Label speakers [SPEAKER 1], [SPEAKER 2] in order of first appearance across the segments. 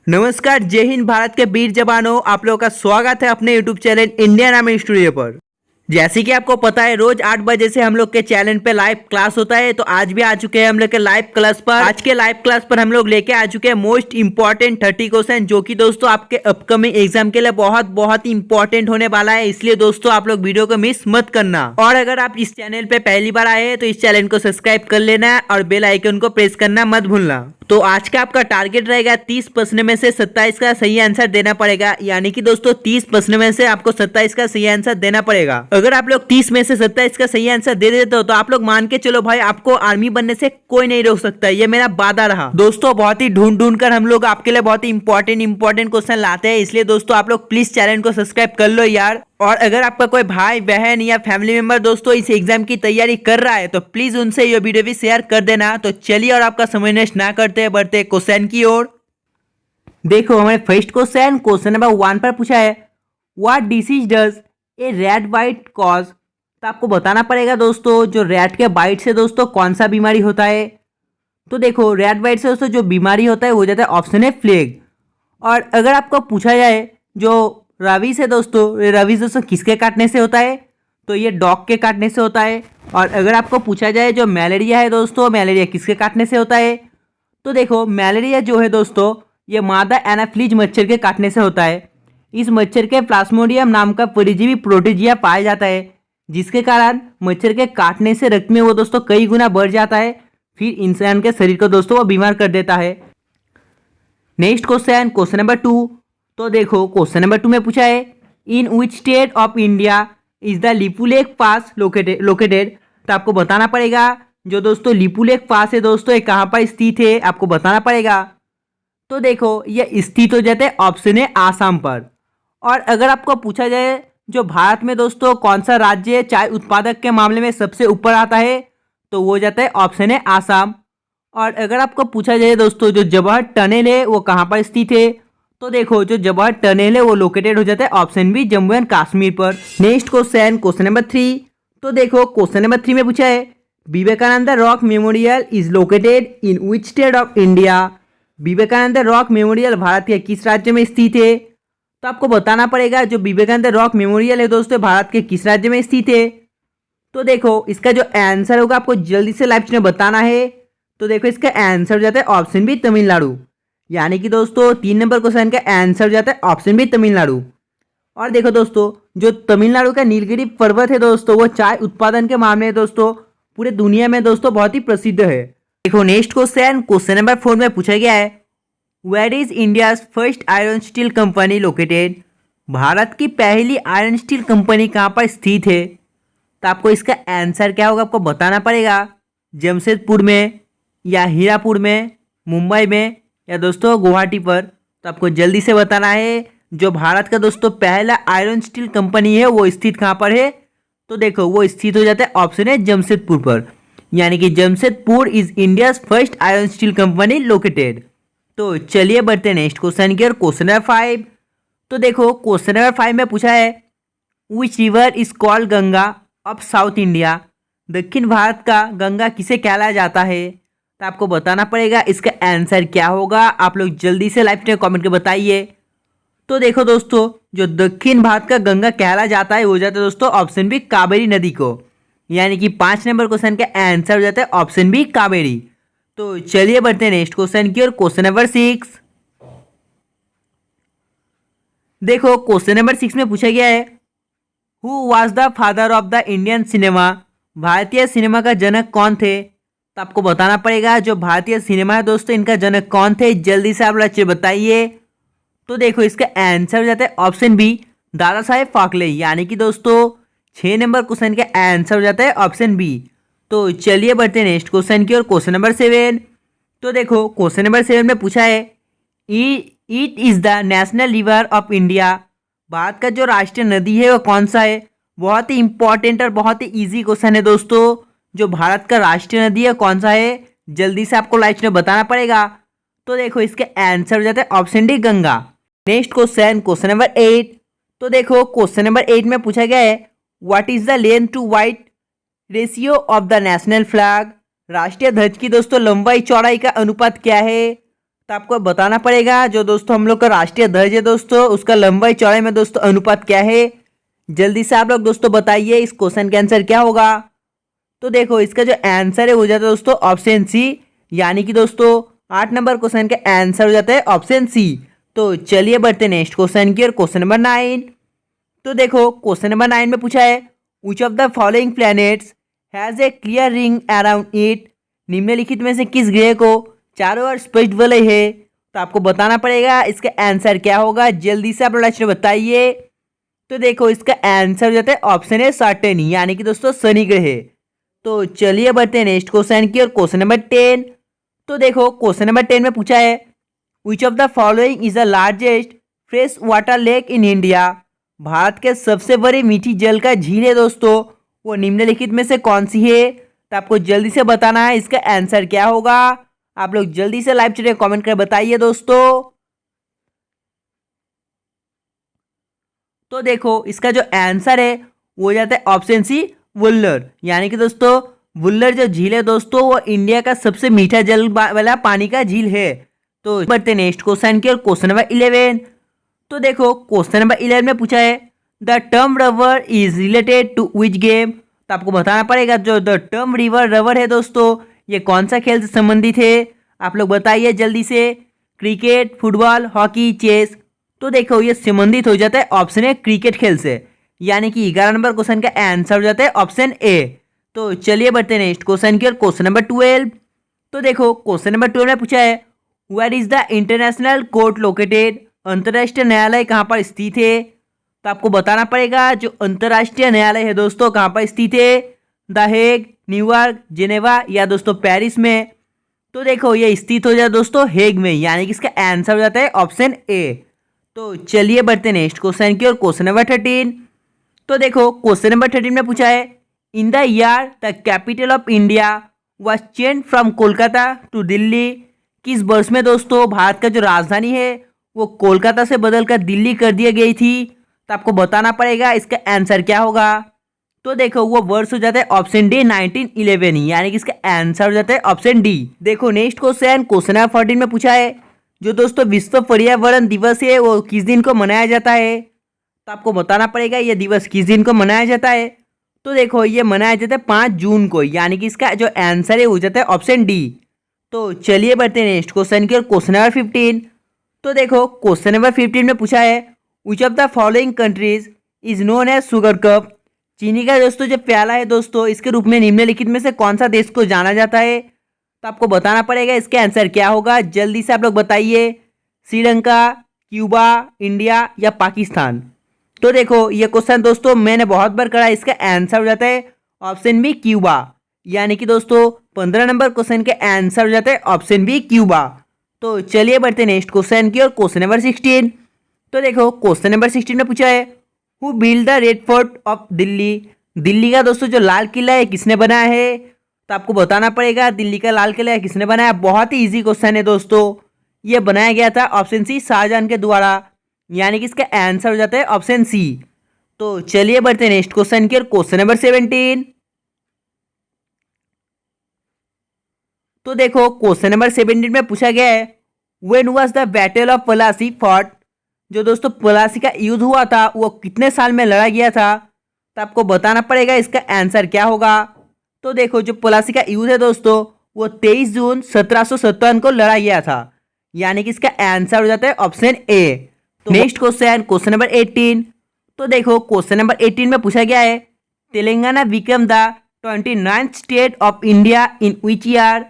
[SPEAKER 1] नमस्कार, जय हिंद। भारत के वीर जवानों, आप लोगों का स्वागत है अपने YouTube channel Indian army studio पर। जैसे कि आपको पता है, रोज 8 बजे से हम लोग के चैनल पे लाइव क्लास होता है। तो आज भी आ चुके हैं हम लोग के लाइव क्लास पर। आज के लाइव क्लास पर हम लोग लेके आ चुके हैं मोस्ट इंपॉर्टेंट 30 क्वेश्चन, जो कि दोस्तों आपके अपकमिंग एग्जाम के लिए बहुत बहुत इंपॉर्टेंट होने वाला है। इसलिए दोस्तों आप लोग वीडियो को मिस मत करना। और अगर आप इस चैनल पे पहली बार आए हैं तो इस चैनल को सब्सक्राइब कर लेना और बेल आइकन को प्रेस करना मत भूलना। तो आज का आपका टारगेट रहेगा 30 प्रश्न में से 27 का सही आंसर देना पड़ेगा। यानी कि दोस्तों 30 प्रश्न में से आपको 27 का सही आंसर देना पड़ेगा। अगर आप लोग 30 में से 27 का सही आंसर दे देते हो तो आप लोग मान के चलो भाई, आपको आर्मी बनने से कोई नहीं रोक सकता। ये मेरा वादा रहा। दोस्तों बहुत ही ढूंढ कर हम लोग आपके लिए बहुत ही इंपॉर्टेंट क्वेश्चन लाते हैं। इसलिए दोस्तों आप लोग प्लीज चैनल को सब्सक्राइब कर लो यार। और अगर आपका कोई भाई बहन या फैमिली मेंबर दोस्तों इस एग्जाम की तैयारी कर रहा है तो प्लीज उनसे ये वीडियो भी शेयर कर देना। तो चलिए और आपका समय नष्ट ना करते बढ़ते क्वेश्चन की ओर। देखो हमारे फर्स्ट क्वेश्चन नंबर 1 पर पूछा है, what disease does a rat bite cause. तो आपको बताना पड़ेगा दोस्तों, जो रैट के बाइट से दोस्तों कौन सा बीमारी होता है। तो देखो रैट बाइट से दोस्तों जो बीमारी होता है वो जाता है ऑप्शन है प्लेग। और अगर आपको पूछा जाए जो रवीज है दोस्तों, रवीज दोस्तों किसके काटने से होता है, तो ये डॉग के काटने से होता है। और अगर आपको पूछा जाए जो मलेरिया है दोस्तों, मलेरिया किसके काटने से होता है, तो देखो मलेरिया जो है दोस्तों ये मादा एनाफ्लीज मच्छर के काटने से होता है। इस मच्छर के प्लाज्मोडियम नाम का परजीवी प्रोटोजिया पाया जाता है, जिसके कारण मच्छर के काटने से रक्त में वो दोस्तों कई गुना बढ़ जाता है, फिर इंसान के शरीर को दोस्तों वो बीमार कर देता है। Next question number 2। तो देखो क्वेश्चन नंबर 2 में पूछा है, in which state of India is the Lipulekh pass located. तो आपको बताना पड़ेगा जो दोस्तों लिपुलेख पास है दोस्तों ये कहाँ पर स्थित है, आपको बताना पड़ेगा। तो देखो ये स्थित हो जाते हैं ऑप्शन है आसाम पर। और अगर आपको पूछा जाए जो भारत में दोस्तों कौन सा राज्य चाय उत्पादक के मामले में सबसे ऊपर आता है, तो वो जाता है ऑप्शन है आसाम। और अगर आपको पूछा जाए दोस्तों जो जवाहर टनल है वो कहाँ पर स्थित है, तो देखो जो जवाहर टनल है वो लोकेटेड हो जाता है option B Jammu and Kashmir पर। Next question number 3। तो देखो क्वेश्चन नंबर 3 में पूछा है, Vivekananda Rock Memorial is located in which state of India. Vivekananda Rock Memorial भारत के किस राज्य में स्थित है। तो आपको बताना पड़ेगा जो विवेकानंद रॉक मेमोरियल है दोस्तों भारत के किस राज्य में स्थित है। तो देखो इसका जो आंसर होगा आपको जल्दी से लाइव में बताना है। तो देखो इसका आंसर हो जाता है ऑप्शन बी तमिलनाडु। यानी कि दोस्तों 3 नंबर क्वेश्चन का आंसर हो जाता है ऑप्शन बी तमिलनाडु। और देखो दोस्तों जो तमिलनाडु का नीलगिरी पर्वत है दोस्तों वो चाय उत्पादन के मामले में दोस्तों पूरे दुनिया में दोस्तों बहुत ही प्रसिद्ध है। देखो नेक्स्ट क्वेश्चन नंबर 4 में पूछा गया है, where is India first iron steel company located. भारत की पहली आयरन स्टील कंपनी कहाँ पर स्थित है। तो आपको इसका आंसर क्या होगा आपको बताना पड़ेगा, जमशेदपुर में या हीरापुर में, मुंबई में या दोस्तों गुवाहाटी पर। तो आपको जल्दी से बताना है जो भारत का दोस्तों पहला आयरन स्टील कंपनी है वो स्थित कहाँ पर है। तो देखो वो स्थित हो जाता है ऑप्शन है जमशेदपुर पर। यानी कि Jamshedpur is India first iron steel company located. तो चलिए बढ़ते हैं नेक्स्ट क्वेश्चन की ओर। Question number 5। तो देखो क्वेश्चन नंबर 5 में पूछा है, which river is called Ganga of south India. दक्षिण भारत का गंगा किसे कहला जाता है। तो आपको बताना पड़ेगा इसका आंसर क्या होगा। आप लोग जल्दी से लाइव में कमेंट के बताइए। तो देखो दोस्तों जो दक्षिण भारत का गंगा कहला जाता है वो जाता है दोस्तों ऑप्शन बी कावेरी नदी को। यानी कि 5 नंबर क्वेश्चन का आंसर हो जाता है ऑप्शन बी कावेरी। तो चलिए बढ़ते हैं नेक्स्ट क्वेश्चन की ओर। Question number 6। देखो क्वेश्चन नंबर 6 में पूछा गया है, who was the father of the Indian cinema. भारतीय सिनेमा का जनक कौन थे। तो आपको बताना पड़ेगा जो भारतीय सिनेमा है दोस्तों इनका जनक कौन थे, जल्दी से आप लोग बताइए। तो देखो इसका आंसर हो जाता है ऑप्शन बी दादा साहेब फाकले। यानी कि दोस्तों 6 नंबर क्वेश्चन का आंसर हो जाता है ऑप्शन बी। तो चलिए बढ़ते हैं नेक्स्ट क्वेश्चन की ओर। Question number 7। तो देखो क्वेश्चन नंबर 7 में पूछा है, it is the national river of India. Bharat का जो राष्ट्रीय नदी है वो कौन सा है। बहुत ही इंपॉर्टेंट और बहुत ही इजी क्वेश्चन है दोस्तों। जो भारत का राष्ट्रीय नदी है कौन सा है, जल्दी से आपको लाइव में बताना पड़ेगा। तो देखो इसके आंसर हो जाता है option D Ganga. Next question number 8। तो देखो क्वेश्चन नंबर 8 में पूछा गया है, what is the length to wide ratio of the national flag. राष्ट्रीय ध्वज की दोस्तों लंबाई चौड़ाई का अनुपात क्या है। तो आपको बताना पड़ेगा जो दोस्तों हम लोग का राष्ट्रीय ध्वज है दोस्तों, उसका लंबाई चौड़ाई में दोस्तों अनुपात क्या है। जल्दी से आप लोग दोस्तों बताइए इस क्वेश्चन का आंसर क्या होगा। तो देखो इसका जो आंसर है हो जाता है दोस्तों ऑप्शन सी, यानी कि दोस्तों 8 नंबर क्वेश्चन का आंसर हो जाता है ऑप्शन सी। तो चलिए बढ़ते नेक्स्ट क्वेश्चन की और क्वेश्चन नंबर 9। तो देखो क्वेश्चन नंबर 9 में पूछा है which of the following planets has a clear ring around it. निम्नलिखित में से किस ग्रह को चारों ओर स्पष्ट वलय है। तो आपको बताना पड़ेगा इसका आंसर क्या होगा। जल्दी से आप लोग बताइए। तो देखो इसका आंसर हो जाता है ऑप्शन है सैटर्न, यानी कि दोस्तों शनि ग्रह। तो चलिए बढ़ते हैं नेक्स्ट क्वेश्चन की और क्वेश्चन नंबर 10। तो देखो क्वेश्चन नंबर 10 में पूछा है which of the following is the largest fresh water lake in India. Bharat के सबसे बड़ी मीठी जल का झील है दोस्तों, वो निम्नलिखित में से कौन सी है। तो आपको जल्दी से बताना है इसका आंसर क्या होगा। आप लोग जल्दी से लाइव चैट में कमेंट कर बताइए दोस्तों। तो देखो इसका जो आंसर है वो हो जाता है ऑप्शन सी वुल्लर, यानी कि दोस्तों वुल्लर जो झील है दोस्तों वो इंडिया का सबसे मीठा जल वाला पानी का झील है। तो बढ़ते नेक्स्ट क्वेश्चन की और क्वेश्चन नंबर 11। तो देखो क्वेश्चन नंबर 11 में पूछा है the term rubber is related to which game. तो आपको बताना पड़ेगा जो द टर्म रबर है दोस्तों ये कौन सा खेल से संबंधित है। आप लोग बताइए जल्दी से। Cricket, football, hockey, chess. तो देखो ये संबंधित हो जाता है ऑप्शन है क्रिकेट खेल से, यानी कि 11 नंबर क्वेश्चन का आंसर हो जाता है ऑप्शन ए। तो चलिए बढ़ते हैं नेक्स्ट क्वेश्चन की और क्वेश्चन नंबर 12। तो देखो क्वेश्चन नंबर 12 में पूछा है where is the international court located. अंतर्राष्ट्रीय न्यायालय कहाँ पर स्थित है। तो आपको बताना पड़ेगा जो अंतर्राष्ट्रीय न्यायालय है दोस्तों कहाँ पर स्थित है। द हेग, न्यूयॉर्क, जेनेवा या दोस्तों पेरिस में। तो देखो ये स्थित हो जाए दोस्तों हेग में, यानी कि इसका आंसर हो जाता है ऑप्शन ए। तो चलिए बढ़ते नेक्स्ट क्वेश्चन की और क्वेश्चन नंबर 13। तो देखो क्वेश्चन नंबर 13 में पूछा है in the year the capital of India was change from Kolkata to Delhi. किस वर्ष में दोस्तों भारत का जो राजधानी है वो कोलकाता से बदलकर दिल्ली कर दी गई थी। तो आपको बताना पड़ेगा इसका आंसर क्या होगा। तो देखो वो वर्ष हो जाता है ऑप्शन डी 1911, यानी कि इसका आंसर हो जाता है ऑप्शन डी। देखो नेक्स्ट क्वेश्चन क्वेश्चन नंबर 14 में पूछा है जो दोस्तों विश्व पर्यावरण दिवस है वो किस दिन को मनाया जाता है। तो आपको बताना पड़ेगा ये दिवस किस दिन को मनाया जाता है। तो देखो ये मनाया जाता है 5 जून को, यानी कि इसका जो आंसर है हो जाता है ऑप्शन डी। तो चलिए बढ़ते हैं नेक्स्ट क्वेश्चन की और क्वेश्चन नंबर 15। तो देखो क्वेश्चन नंबर 15 में पूछा है which of the following countries is known as sugar cup. चीनी का दोस्तों जो प्याला है दोस्तों इसके रूप में निम्नलिखित में से कौन सा देश को जाना जाता है। तो आपको बताना पड़ेगा इसका आंसर क्या होगा। जल्दी से आप लोग बताइए। श्रीलंका, क्यूबा, इंडिया या पाकिस्तान। तो देखो ये क्वेश्चन दोस्तों मैंने बहुत बार करा, इसका आंसर हो जाता है ऑप्शन बी क्यूबा, यानी कि दोस्तों 15 नंबर क्वेश्चन के आंसर हो जाता है ऑप्शन बी क्यूबा। तो चलिए बढ़ते नेक्स्ट क्वेश्चन की और क्वेश्चन नंबर 16। तो देखो क्वेश्चन नंबर 16 में पूछा है who build the red fort of Delhi. Delhi का दोस्तों जो लाल किला है किसने बनाया है। तो आपको बताना पड़ेगा दिल्ली का लाल किला किसने बनाया। बहुत ही इजी क्वेश्चन है दोस्तों, ये बनाया गया था ऑप्शन सी शाहजहां के द्वारा, यानी कि इसका आंसर हो जाता है ऑप्शन सी। तो चलिए बढ़ते हैं नेक्स्ट क्वेश्चन की और क्वेश्चन नंबर 17। तो देखो क्वेश्चन नंबर 17 में पूछा गया है when was the battle of Plassey fought. जो दोस्तों पलासी का युद्ध हुआ था वो कितने साल में लड़ा गया था। तो आपको बताना पड़ेगा इसका आंसर क्या होगा। तो देखो जो पलासी का युद्ध है दोस्तों वो 23 जून 1757 को लड़ा गया था, यानी कि इसका आंसर हो जाता है ऑप्शन ए। तो नेक्स्ट क्वेश्चन क्वेश्चन नंबर 18। तो देखो क्वेश्चन नंबर 18 में पूछा गया है Telangana become the 29th state of India in which year.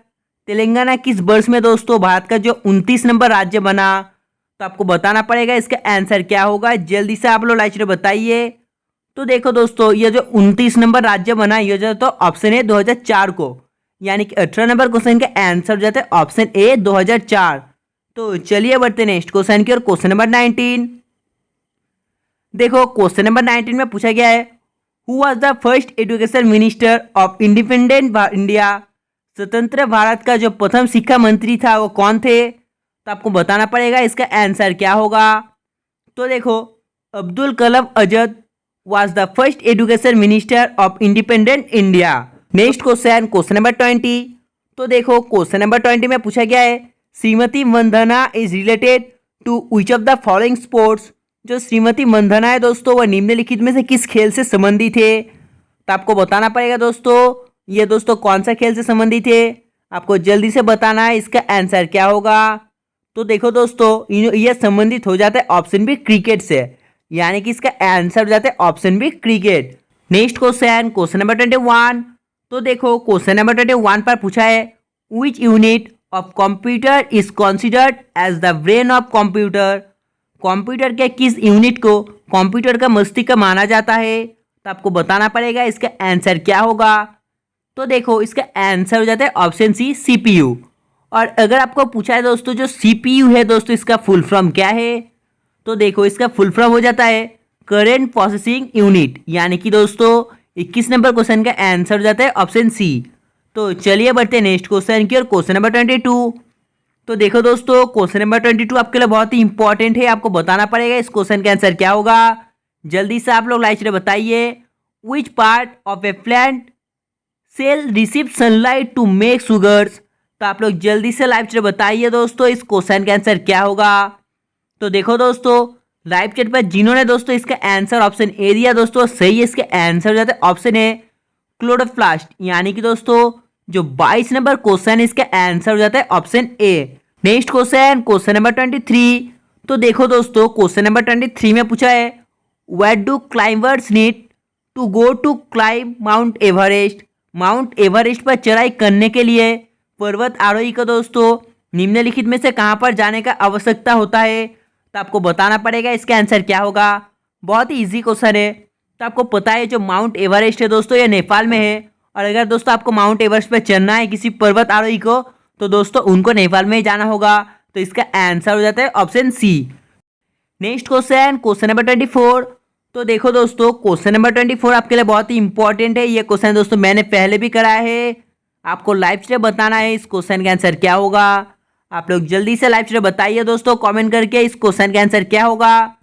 [SPEAKER 1] Telangana किस वर्ष में दोस्तों भारत का जो 29 नंबर राज्य बना। तो आपको बताना पड़ेगा इसका आंसर क्या होगा। जल्दी से आप लोग लाइक बताइए। तो देखो दोस्तों ये जो 29 नंबर राज्य बना ये जो तो ऑप्शन है 2004 को, यानी कि 18 नंबर क्वेश्चन का आंसर हो जाता है ऑप्शन ए 2004। तो चलिए बढ़ते नेक्स्ट क्वेश्चन की और क्वेश्चन नंबर 19। देखो क्वेश्चन नंबर 19 में पूछा गया है who was the first education minister of independent India. स्वतंत्र भारत का जो प्रथम शिक्षा मंत्री था वो कौन थे। तो आपको बताना पड़ेगा इसका आंसर क्या होगा। तो देखो Abdul Kalam Azad was the first education minister of independent India. Next question question number 20। तो देखो क्वेश्चन नंबर 20 में पूछा गया है Smriti Mandhana is related to which of the following sports. जो श्रीमती मंधना है दोस्तों वह निम्नलिखित में से किस खेल से संबंधित है। तो आपको बताना पड़ेगा दोस्तों ये दोस्तों कौन सा खेल से संबंधित है, आपको जल्दी से बताना है। इसका आंसर क्या होगा। तो देखो दोस्तों ये संबंधित हो जाता है ऑप्शन बी क्रिकेट से, यानी कि इसका आंसर हो जाता है option B cricket. Next question, question number 21। तो देखो क्वेश्चन नंबर 21 पर पूछा है which unit of computer is considered as the brain of computer. Computer के किस यूनिट को कंप्यूटर का मस्तिष्क माना जाता है। तो आपको बताना पड़ेगा इसका आंसर क्या होगा। तो देखो इसका आंसर हो जाता है ऑप्शन सी सीपीयू। और अगर आपको पूछा है दोस्तों जो सीपीयू है दोस्तों इसका फुल फॉर्म क्या है। तो देखो इसका फुल फॉर्म हो जाता है करेंट प्रोसेसिंग यूनिट, यानी कि दोस्तों 21 नंबर क्वेश्चन का आंसर हो जाता है ऑप्शन सी। तो चलिए बढ़ते हैं नेक्स्ट क्वेश्चन की और क्वेश्चन नंबर 22। तो देखो दोस्तों क्वेश्चन नंबर 22 आपके लिए बहुत ही इंपॉर्टेंट है, आपको बताना पड़ेगा इस क्वेश्चन का आंसर क्या होगा। जल्दी से आप लोग लाइक से बताइए। Which part of a plant cell receive sunlight to make sugars. तो आप लोग जल्दी से लाइव चैट बताइए दोस्तों इस क्वेश्चन का आंसर क्या होगा। तो देखो दोस्तों लाइव चैट पर जिन्होंने दोस्तों इसका आंसर ऑप्शन ए दिया दोस्तों सही है, इसका आंसर हो जाता है ऑप्शन ए क्लोरोप्लास्ट, यानी कि दोस्तों जो 22 नंबर क्वेश्चन है इसका आंसर हो जाता है option A. Next question, question number 23। तो देखो दोस्तों क्वेश्चन नंबर 23 में पूछा है what do climbers need to go to climb Mount Everest. Mount Everest पर चढ़ाई करने के लिए पर्वत आरोही को दोस्तों निम्नलिखित में से कहां पर जाने का आवश्यकता होता है। तो आपको बताना पड़ेगा इसका आंसर क्या होगा। बहुत ही इजी क्वेश्चन है। तो आपको पता है जो माउंट एवरेस्ट है दोस्तों ये नेपाल में है, और अगर दोस्तों आपको माउंट एवरेस्ट पर चढ़ना है किसी पर्वत आरोही को तो दोस्तों उनको नेपाल में ही जाना होगा। तो इसका आंसर हो जाता है option C. Next question, question number 24। तो देखो दोस्तों क्वेश्चन नंबर 24 आपके लिए बहुत ही इंपॉर्टेंट है। ये क्वेश्चन दोस्तों मैंने पहले भी कराया है, आपको लाइव से बताना है इस क्वेश्चन का आंसर क्या होगा। आप लोग जल्दी से लाइव से बताइए दोस्तों कमेंट करके इस क्वेश्चन का आंसर क्या होगा।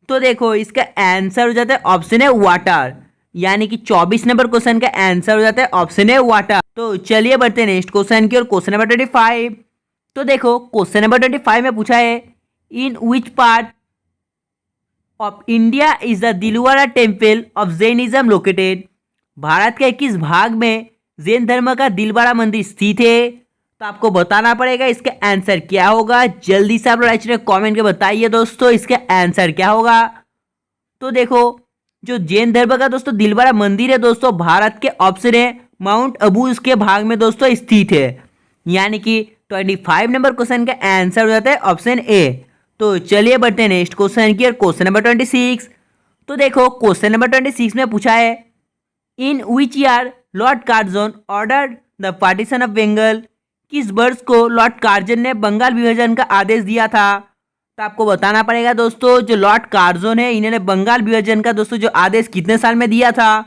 [SPEAKER 1] तो देखो इसका आंसर हो जाता है ऑप्शन है वाटर, यानी कि 24 नंबर क्वेश्चन का आंसर हो जाता है ऑप्शन है वाटर। तो चलिए बढ़ते हैं नेक्स्ट क्वेश्चन की और क्वेश्चन नंबर 25। तो देखो क्वेश्चन नंबर 25 में पूछा है in which part of India is the Dilwara temple of Jainism located. भारत के किस भाग में जैन धर्म का दिलवाड़ा मंदिर स्थित है। तो आपको बताना पड़ेगा इसका आंसर क्या होगा। जल्दी से आप लोग कमेंट के बताइए दोस्तों इसका आंसर क्या होगा। तो देखो जो जैन धर्म का दोस्तों दिलवाड़ा मंदिर है दोस्तों भारत के ऑप्शन है माउंट अबू उसके भाग में दोस्तों स्थित है, यानी कि 25 नंबर क्वेश्चन का आंसर हो जाता है ऑप्शन ए। तो चलिए बढ़ते हैं नेक्स्ट क्वेश्चन की और क्वेश्चन नंबर 26। तो देखो क्वेश्चन नंबर 26 में पूछा है in which year Lord Curzon order the partition of Bengal. किस वर्ष को लॉर्ड कार्जन ने बंगाल विभाजन का आदेश दिया था। तो आपको बताना पड़ेगा दोस्तों जो लॉर्ड कार्जन है इन्होंने बंगाल विभाजन का दोस्तों जो आदेश कितने साल में दिया था।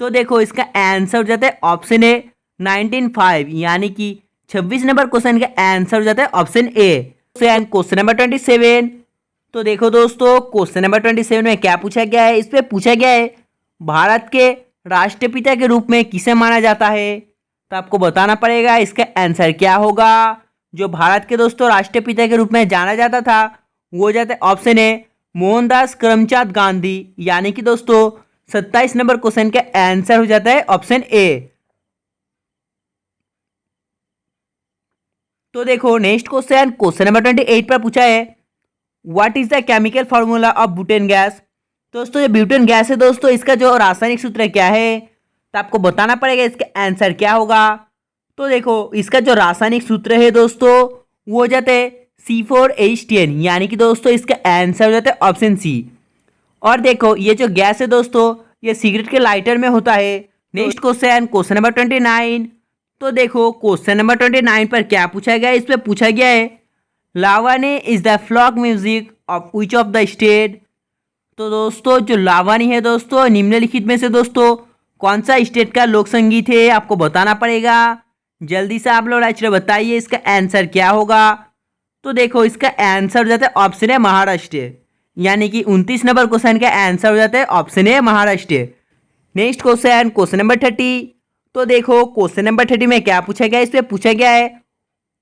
[SPEAKER 1] तो देखो इसका आंसर हो जाता है ऑप्शन ए 1905, यानी कि 26 नंबर क्वेश्चन का आंसर हो जाता है ऑप्शन ए। Question number 27। तो देखो दोस्तों क्वेश्चन नंबर 27 में क्या पूछा गया है। इस पे पूछा गया है भारत के राष्ट्रपिता के रूप में किसे माना जाता है। तो आपको बताना पड़ेगा इसका आंसर क्या होगा। जो भारत के दोस्तों राष्ट्रपिता के रूप में जाना जाता था वो जाता है ऑप्शन ए मोहनदास करमचंद गांधी, यानी कि दोस्तों 27 नंबर क्वेश्चन का आंसर हो जाता है ऑप्शन ए। तो देखो नेक्स्ट क्वेश्चन, क्वेश्चन नंबर 28 पर पूछा है what is the chemical formula of butane gas. दोस्तों ये ब्यूटेन गैस है दोस्तों इसका जो रासायनिक सूत्र क्या है। तो आपको बताना पड़ेगा इसका आंसर क्या होगा। तो देखो इसका जो रासायनिक सूत्र है दोस्तों वो हो जाता है C4H10, यानी कि दोस्तों इसका आंसर हो जाता है ऑप्शन सी। और देखो ये जो गैस है दोस्तों ये सिगरेट के लाइटर में होता है। Next question, question number 29। तो देखो क्वेश्चन नंबर 29 पर क्या पूछा गया है। इस पर पूछा गया है Lavani is the folk music of which of the state. तो दोस्तों जो लावणी है दोस्तों निम्नलिखित में से दोस्तों कौन सा स्टेट का लोक संगीत है आपको बताना पड़ेगा। जल्दी से आप लोग राइटर बताइए इसका आंसर क्या होगा। तो देखो इसका आंसर हो जाता है ऑप्शन है महाराष्ट्र, यानी कि 29 नंबर क्वेश्चन का आंसर हो जाता है ऑप्शन है Maharashtra. Next question, question number 30। तो देखो क्वेश्चन नंबर 30 में क्या पूछा गया है। इस पर पूछा गया है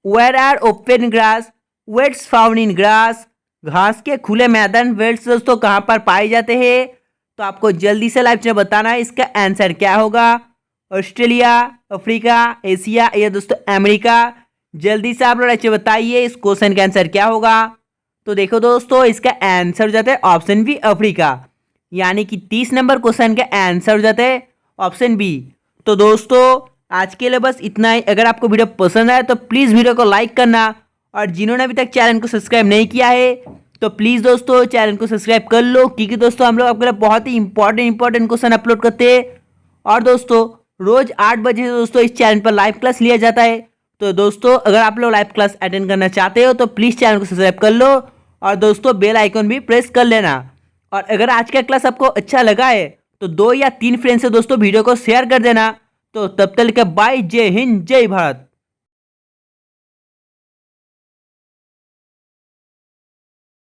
[SPEAKER 1] where are open grass veldts found in grass, घास के खुले मैदान वेट्स दोस्तों कहाँ पर पाए जाते हैं? तो आपको जल्दी से लाइव में बताना है इसका आंसर क्या होगा। ऑस्ट्रेलिया, अफ्रीका, एशिया या दोस्तों अमेरिका। जल्दी से आप लोग लाइव में बताइए इस क्वेश्चन का आंसर क्या होगा। तो देखो दोस्तों इसका आंसर हो जाता है ऑप्शन बी अफ्रीका, यानी कि 30 नंबर क्वेश्चन का आंसर हो जाता है ऑप्शन बी। तो दोस्तों आज के लिए बस इतना ही। अगर आपको वीडियो पसंद आए तो प्लीज़ वीडियो को लाइक करना, और जिन्होंने अभी तक चैनल को सब्सक्राइब नहीं किया है तो प्लीज़ दोस्तों चैनल को सब्सक्राइब कर लो, क्योंकि दोस्तों हम लोग आपके लिए बहुत ही इंपॉर्टेंट क्वेश्चन अपलोड करते हैं। और दोस्तों रोज 8 बजे दोस्तों इस चैनल पर लाइव क्लास लिया जाता है। तो दोस्तों अगर आप लोग लाइव क्लास अटेंड करना चाहते हो तो प्लीज़ चैनल को सब्सक्राइब कर लो, और दोस्तों बेल आइकन भी प्रेस कर लेना। और अगर आज का क्लास आपको अच्छा लगा है तो 2 या 3 फ्रेंड से दोस्तों वीडियो को शेयर कर देना। तो तब तक के बाय, जय हिंद, जय भारत।